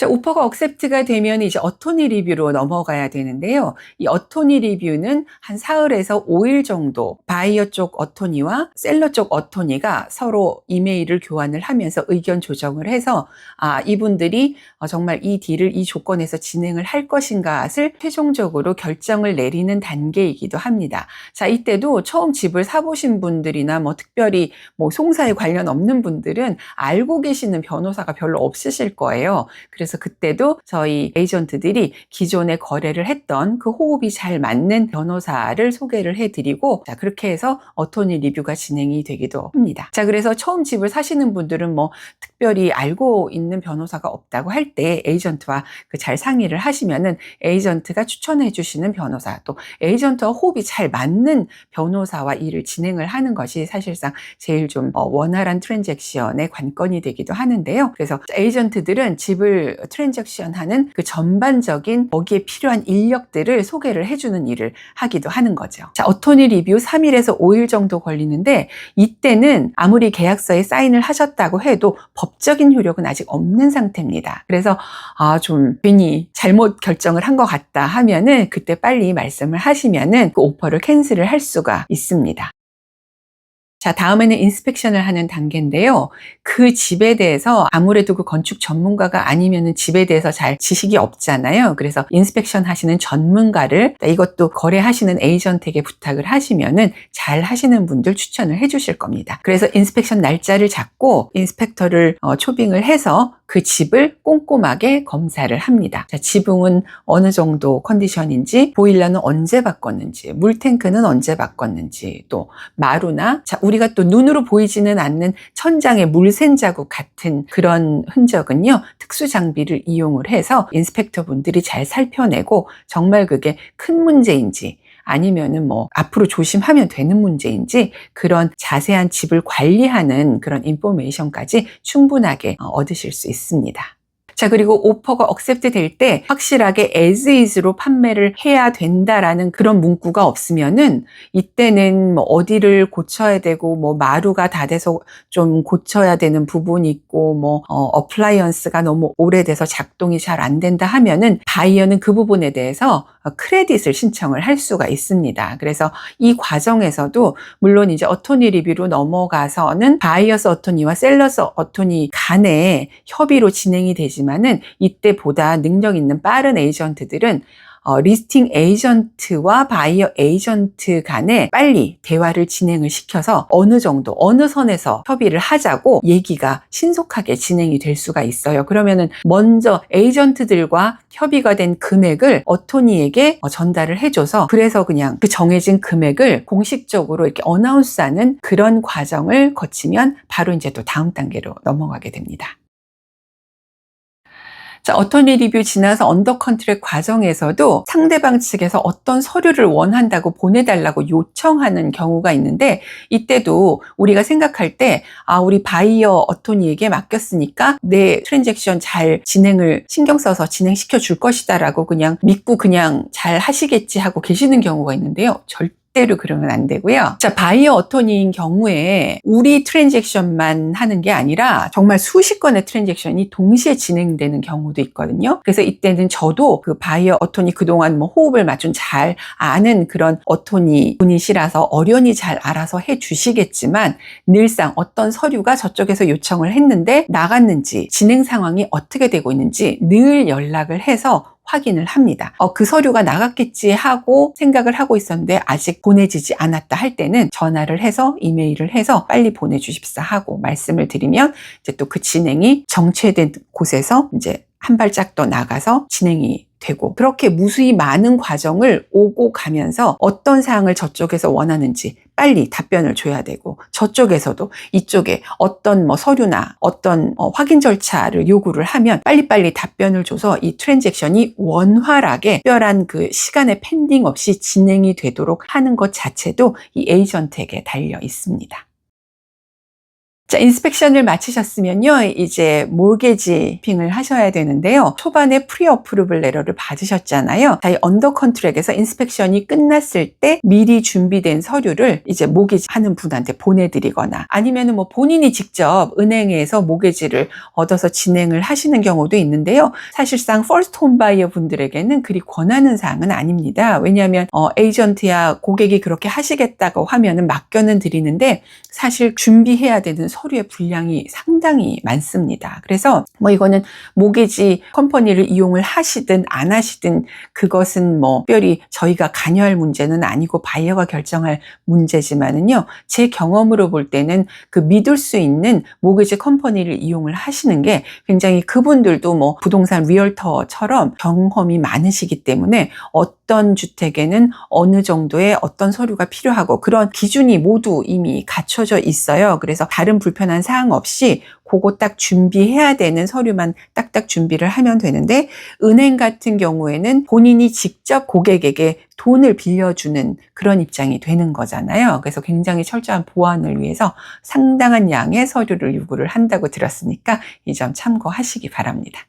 자, 오퍼가 억셉트가 되면 이제 어토니 리뷰로 넘어가야 되는데요. 이 어토니 리뷰는 한 사흘에서 5일 정도 바이어 쪽 어토니와 셀러 쪽 어토니가 서로 이메일을 교환을 하면서 의견 조정을 해서 이분들이 정말 이 딜을 이 조건에서 진행을 할 것인가를 최종적으로 결정을 내리는 단계이기도 합니다. 자, 이때도 처음 집을 사보신 분들이나 특별히 송사에 관련 없는 분들은 알고 계시는 변호사가 별로 없으실 거예요. 그래서 그때도 저희 에이전트들이 기존에 거래를 했던 그 호흡이 잘 맞는 변호사를 소개를 해드리고, 자, 그렇게 해서 어토니 리뷰가 진행이 되기도 합니다. 자, 그래서 처음 집을 사시는 분들은 특별히 알고 있는 변호사가 없다고 할 때 에이전트와 잘 상의를 하시면은 에이전트가 추천해 주시는 변호사, 또 에이전트와 호흡이 잘 맞는 변호사와 일을 진행을 하는 것이 사실상 제일 좀 원활한 트랜잭션의 관건이 되기도 하는데요. 그래서 에이전트들은 집을 트랜잭션하는 그 전반적인 거기에 필요한 인력들을 소개를 해주는 일을 하기도 하는 거죠. 자, 어토니 리뷰 3일에서 5일 정도 걸리는데, 이때는 아무리 계약서에 사인을 하셨다고 해도 법적인 효력은 아직 없는 상태입니다. 그래서 좀 괜히 잘못 결정을 한 것 같다 하면은 그때 빨리 말씀을 하시면은 그 오퍼를 캔슬을 할 수가 있습니다. 자, 다음에는 인스펙션을 하는 단계인데요. 그 집에 대해서 아무래도 그 건축 전문가가 아니면은 집에 대해서 잘 지식이 없잖아요. 그래서 인스펙션 하시는 전문가를, 이것도 거래하시는 에이전트에게 부탁을 하시면은 잘 하시는 분들 추천을 해 주실 겁니다. 그래서 인스펙션 날짜를 잡고 인스펙터를 초빙을 해서 그 집을 꼼꼼하게 검사를 합니다. 자, 지붕은 어느 정도 컨디션인지, 보일러는 언제 바꿨는지, 물탱크는 언제 바꿨는지, 또 마루나, 자, 우리가 또 눈으로 보이지는 않는 천장에 물 샌 자국 같은 그런 흔적은요, 특수 장비를 이용을 해서 인스펙터 분들이 잘 살펴내고 정말 그게 큰 문제인지 아니면은 앞으로 조심하면 되는 문제인지 그런 자세한 집을 관리하는 그런 인포메이션까지 충분하게 얻으실 수 있습니다. 자, 그리고 오퍼가 억셉트 될 때 확실하게 as is로 판매를 해야 된다라는 그런 문구가 없으면은 이때는 어디를 고쳐야 되고 마루가 다 돼서 좀 고쳐야 되는 부분이 있고 어플라이언스가 너무 오래돼서 작동이 잘 안 된다 하면은 바이어는 그 부분에 대해서 크레딧을 신청을 할 수가 있습니다. 그래서 이 과정에서도 물론 이제 어토니 리뷰로 넘어가서는 바이어스 어토니와 셀러스 어토니 간의 협의로 진행이 되지만은 이때보다 능력 있는 빠른 에이전트들은 리스팅 에이전트와 바이어 에이전트 간에 빨리 대화를 진행을 시켜서 어느 정도, 어느 선에서 협의를 하자고 얘기가 신속하게 진행이 될 수가 있어요. 그러면은 먼저 에이전트들과 협의가 된 금액을 어토니에게 전달을 해줘서, 그래서 그냥 그 정해진 금액을 공식적으로 이렇게 어나운스하는 그런 과정을 거치면 바로 이제 또 다음 단계로 넘어가게 됩니다. 자, 어토니 리뷰 지나서 언더 컨트랙 과정에서도 상대방 측에서 어떤 서류를 원한다고 보내달라고 요청하는 경우가 있는데, 이때도 우리가 생각할 때 우리 바이어 어토니에게 맡겼으니까 내 트랜잭션 잘 진행을 신경 써서 진행시켜 줄 것이다 라고 그냥 믿고 그냥 잘 하시겠지 하고 계시는 경우가 있는데요. 절대로 그러면 안 되고요. 자, 바이어 어토니인 경우에 우리 트랜잭션만 하는 게 아니라 정말 수십 건의 트랜잭션이 동시에 진행되는 경우도 있거든요. 그래서 이때는 저도 그 바이어 어토니 그동안 호흡을 맞춘 잘 아는 그런 어토니 분이시라서 어련히 잘 알아서 해 주시겠지만, 늘상 어떤 서류가 저쪽에서 요청을 했는데 나갔는지 진행 상황이 어떻게 되고 있는지 늘 연락을 해서 확인을 합니다. 그 서류가 나갔겠지 하고 생각을 하고 있었는데 아직 보내지지 않았다 할 때는 전화를 해서 이메일을 해서 빨리 보내주십사 하고 말씀을 드리면 이제 또 그 진행이 정체된 곳에서 이제 한 발짝 더 나가서 진행이 되고, 그렇게 무수히 많은 과정을 오고 가면서 어떤 사항을 저쪽에서 원하는지 빨리 답변을 줘야 되고, 저쪽에서도 이쪽에 어떤 서류나 어떤 확인 절차를 요구를 하면 빨리빨리 답변을 줘서 이 트랜잭션이 원활하게 특별한 그 시간의 펜딩 없이 진행이 되도록 하는 것 자체도 이 에이전트에게 달려 있습니다. 자, 인스펙션을 마치셨으면요, 이제 몰게지핑을 하셔야 되는데요. 초반에 프리 어프루블 레터를 받으셨잖아요. 자, 이 언더 컨트랙에서 인스펙션이 끝났을 때 미리 준비된 서류를 이제 모기지 하는 분한테 보내드리거나 아니면은 뭐 본인이 직접 은행에서 모기지를 얻어서 진행을 하시는 경우도 있는데요. 사실상 퍼스트 홈 바이어 분들에게는 그리 권하는 사항은 아닙니다. 왜냐하면 에이전트야 고객이 그렇게 하시겠다고 하면은 맡겨는 드리는데 사실 준비해야 되는 서류의 분량이 상당히 많습니다. 그래서 뭐 이거는 모기지 컴퍼니를 이용을 하시든 안 하시든 그것은 뭐 특별히 저희가 관여할 문제는 아니고 바이어가 결정할 문제지만은요. 제 경험으로 볼 때는 그 믿을 수 있는 모기지 컴퍼니를 이용을 하시는 게 굉장히 그분들도 뭐 부동산 리얼터처럼 경험이 많으시기 때문에 어떤 주택에는 어느 정도의 어떤 서류가 필요하고 그런 기준이 모두 이미 갖춰져 있어요. 그래서 다른 불편한 사항 없이 그거 딱 준비해야 되는 서류만 딱딱 준비를 하면 되는데 은행 같은 경우에는 본인이 직접 고객에게 돈을 빌려주는 그런 입장이 되는 거잖아요. 그래서 굉장히 철저한 보안을 위해서 상당한 양의 서류를 요구를 한다고 들었으니까 이 점 참고하시기 바랍니다.